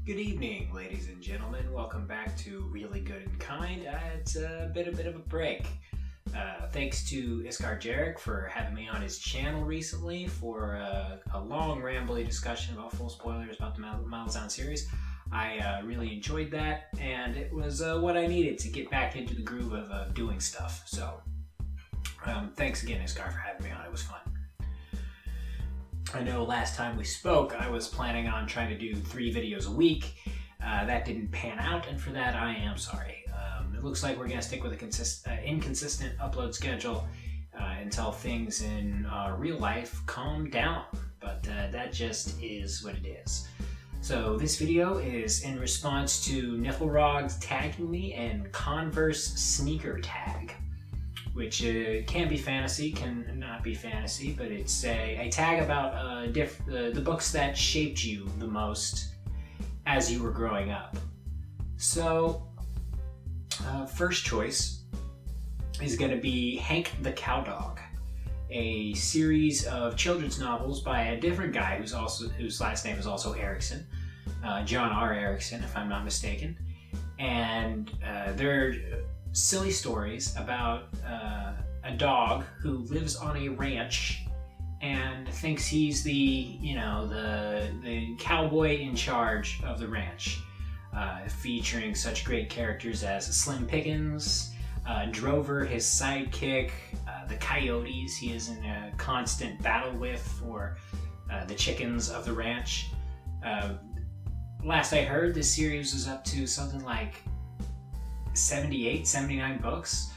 Good evening, ladies and gentlemen. Welcome back to Really Good and Kind. It's a bit of a break. Thanks to Iskar Jarek for having me on his channel recently for a long, rambly discussion about full spoilers about the Malazan series. I really enjoyed that, and it was what I needed to get back into the groove of doing stuff. So, thanks again, Iskar, for having me on. It was fun. I know last time we spoke, I was planning on trying to do 3 videos a week. That didn't pan out, and for that, I am sorry. It looks like we're going to stick with a inconsistent upload schedule until things in real life calm down, but that just is what it is. So this video is in response to Niflrogs tagging me in Converse sneaker tag, which can be fantasy, can not be fantasy, but it's a tag about the books that shaped you the most as you were growing up. So, first choice is going to be Hank the Cowdog, a series of children's novels by a different guy whose last name is also Erickson, John R. Erickson, if I'm not mistaken, and they're silly stories about a dog who lives on a ranch and thinks he's the cowboy in charge of the ranch, featuring such great characters as Slim Pickens, Drover, his sidekick, the coyotes he is in a constant battle with for the chickens of the ranch. Last I heard, this series was up to something like 78, 79 books.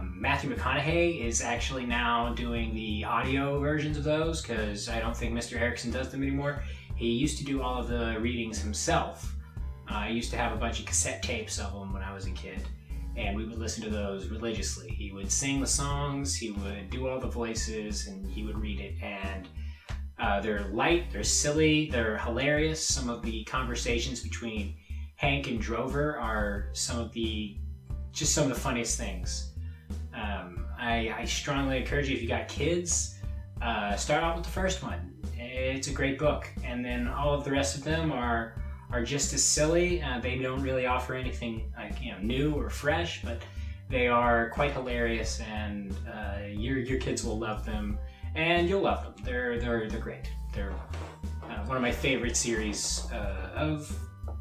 Matthew McConaughey is actually now doing the audio versions of those because I don't think Mr. Erickson does them anymore. He used to do all of the readings himself. I used to have a bunch of cassette tapes of them when I was a kid, and we would listen to those religiously. He would sing the songs, he would do all the voices, and he would read it. And they're light, they're silly, they're hilarious. Some of the conversations between Hank and Drover are some of the funniest things. I strongly encourage you, if you got kids, start out with the first one. It's a great book, and then all of the rest of them are just as silly. They don't really offer anything new or fresh, but they are quite hilarious, and your kids will love them, and you'll love them. They're great. They're one of my favorite series of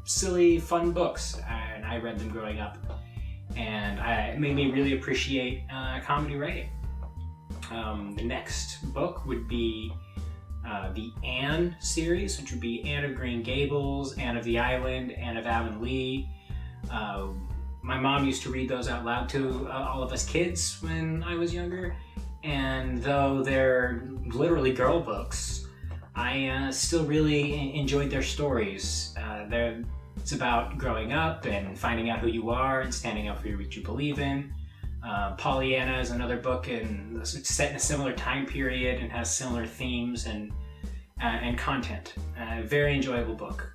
silly, fun books, and I read them growing up, and it made me really appreciate comedy writing. The next book would be the Anne series, which would be Anne of Green Gables, Anne of the Island, Anne of Avonlea. My mom used to read those out loud to all of us kids when I was younger, and though they're literally girl books, I still really enjoyed their stories. It's about growing up and finding out who you are and standing up for what you believe in. Pollyanna is another book, and it's set in a similar time period and has similar themes and content. Very enjoyable book.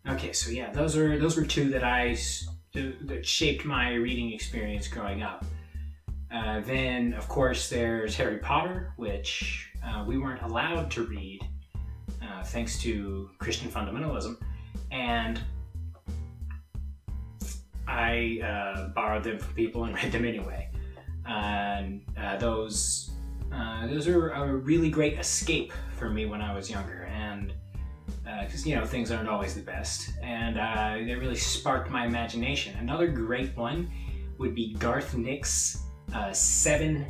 Okay, so yeah, those were 2 that shaped my reading experience growing up. Then, of course, there's Harry Potter, which we weren't allowed to read thanks to Christian fundamentalism, and I borrowed them from people and read them anyway. And those are a really great escape for me when I was younger, and because things aren't always the best, and they really sparked my imagination. Another great one would be Garth Nick's Seventh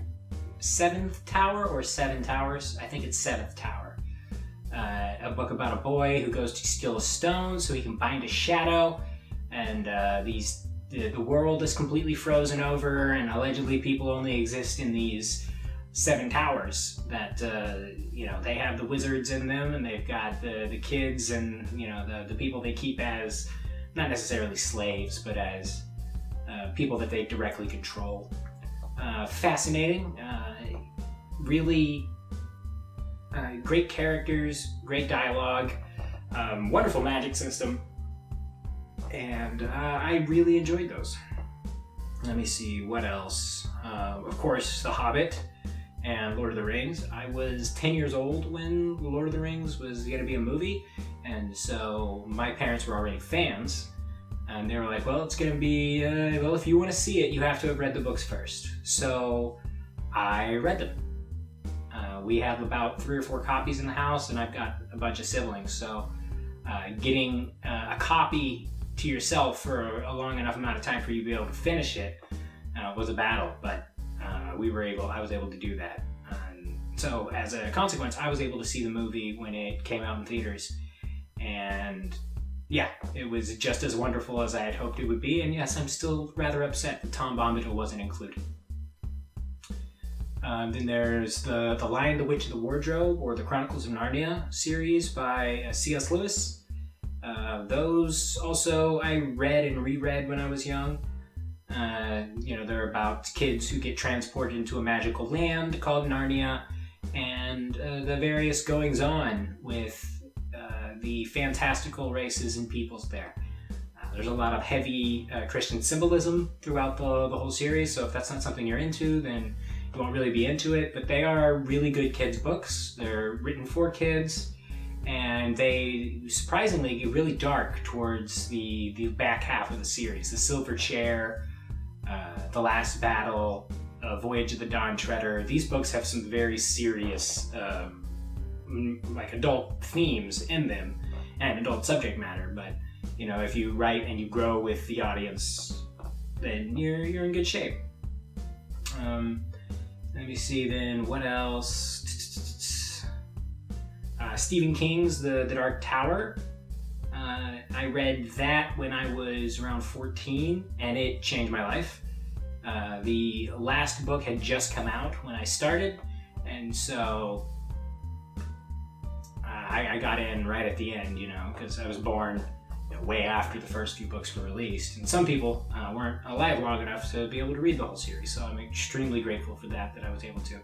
Tower or Seven Towers. I think it's Seventh Tower. A book about a boy who goes to steal a stone so he can bind a shadow, and the world is completely frozen over, and allegedly people only exist in these 7 towers that they have the wizards in them, and they've got the kids and the people they keep as not necessarily slaves, but as people that they directly control. Fascinating, really great characters, great dialogue, wonderful magic system, and I really enjoyed those. Let me see what else. Of course, The Hobbit and Lord of the Rings. I was 10 years old when Lord of the Rings was going to be a movie, and so my parents were already fans, and they were like, well, it's going to be, well, if you want to see it, you have to have read the books first. So I read them. We have about 3 or 4 copies in the house, and I've got a bunch of siblings, so getting a copy to yourself for a long enough amount of time for you to be able to finish it was a battle, but I was able to do that. So as a consequence, I was able to see the movie when it came out in theaters, and yeah, it was just as wonderful as I had hoped it would be, and yes, I'm still rather upset that Tom Bombadil wasn't included. Then there's the Lion, the Witch, and the Wardrobe, or the Chronicles of Narnia series by C.S. Lewis. Those also I read and reread when I was young. They're about kids who get transported into a magical land called Narnia, and the various goings-on with the fantastical races and peoples there. There's a lot of heavy Christian symbolism throughout the whole series, so if that's not something you're into, then you won't really be into it, but they are really good kids' books. They're written for kids, and they surprisingly get really dark towards the back half of the series. The Silver Chair, The Last Battle, Voyage of the Dawn Treader. These books have some very serious adult themes in them and adult subject matter, but if you write and you grow with the audience, then you're in good shape. Let me see then, what else? Stephen King's The Dark Tower. I read that when I was around 14, and it changed my life. The last book had just come out when I started, and so I got in right at the end, because I was born way after the first few books were released. And some people weren't alive long enough to be able to read the whole series, so I'm extremely grateful for that I was able to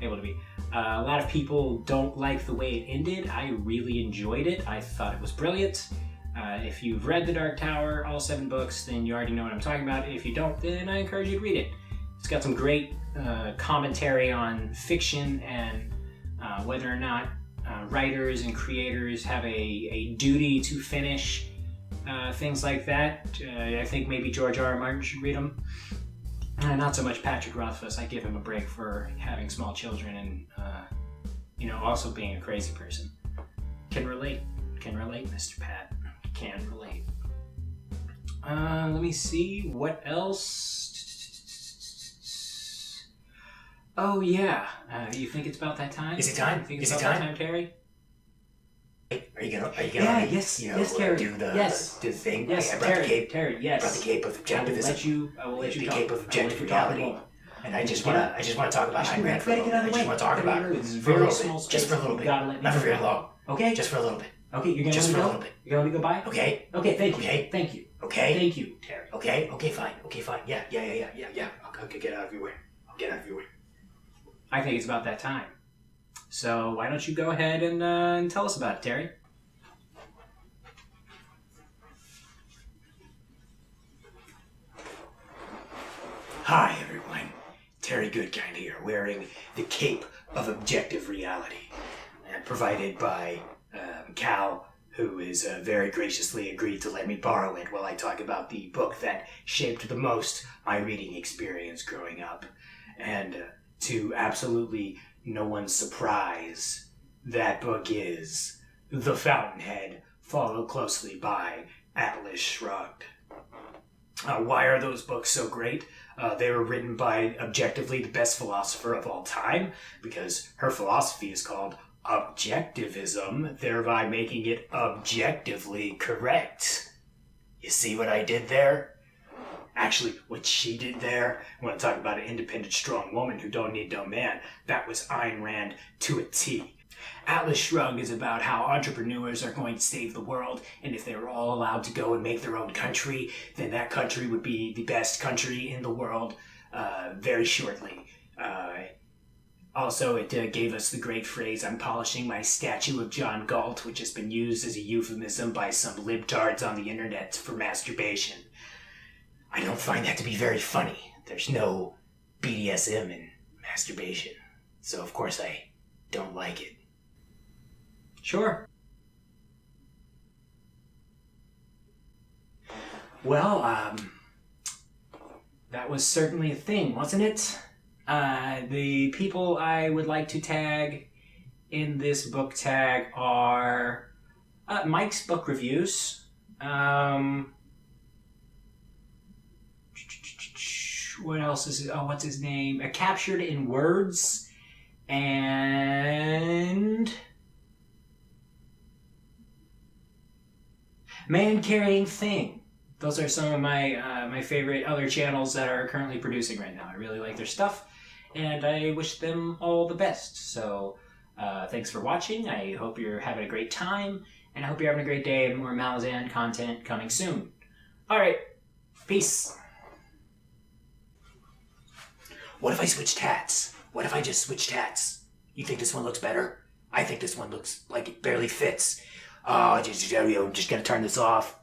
be. A lot of people don't like the way it ended. I really enjoyed it. I thought it was brilliant. If you've read The Dark Tower, all 7 books, then you already know what I'm talking about. If you don't, then I encourage you to read it. It's got some great commentary on fiction and whether or not writers and creators have a duty to finish things like that. I think maybe George R. R. Martin should read them. Not so much Patrick Rothfuss. I give him a break for having small children and also being a crazy person. Can relate, Mr. Pat. Can relate. Let me see what else. Oh yeah, you think it's about that time? Is it time? You think it's about that time, Terry? Are you gonna yes, Terry. do the thing? Yes, I brought the cape. Terry, yes. Brought the cape of objectivism. I will let you the talk. cape of objective reality. And I just want to talk about Ayn Rand for a little bit. I just want to talk about it for a little bit. Just for a little bit. Not for very long. Okay. Just for a little bit. Okay, you're gonna just let me for go? a little bit. You're gonna let me go by? Okay. Okay, thank you. Okay. Thank you. Okay. Thank you, Terry. Okay. Okay, fine. Yeah. I'll get out of your way. I think it's about that time. So why don't you go ahead and tell us about it, Terry? Hi, everyone. Terry Goodkind here, wearing the cape of objective reality, provided by Cal, who has very graciously agreed to let me borrow it while I talk about the book that shaped the most my reading experience growing up. And to absolutely no one's surprise, that book is The Fountainhead, followed closely by Atlas Shrugged. Why are those books so great? They were written by objectively the best philosopher of all time, because her philosophy is called objectivism, thereby making it objectively correct. You see what I did there? Actually, what she did there, I want to talk about an independent, strong woman who don't need no man, that was Ayn Rand to a T. Atlas Shrugged is about how entrepreneurs are going to save the world, and if they were all allowed to go and make their own country, then that country would be the best country in the world very shortly. Also, it gave us the great phrase, I'm polishing my statue of John Galt, which has been used as a euphemism by some libtards on the internet for masturbation. I don't find that to be very funny. There's no BDSM in masturbation. So of course I don't like it. Sure. Well, that was certainly a thing, wasn't it? The people I would like to tag in this book tag are Mike's Book Reviews. What else is it? Oh, what's his name? Captured in Words. And Man Carrying Thing. Those are some of my favorite other channels that are currently producing right now. I really like their stuff, and I wish them all the best. So thanks for watching. I hope you're having a great time, and I hope you're having a great day, and more Malazan content coming soon. Alright, peace. What if I switched hats? What if I just switched hats? You think this one looks better? I think this one looks like it barely fits. Oh, I'm just gonna turn this off.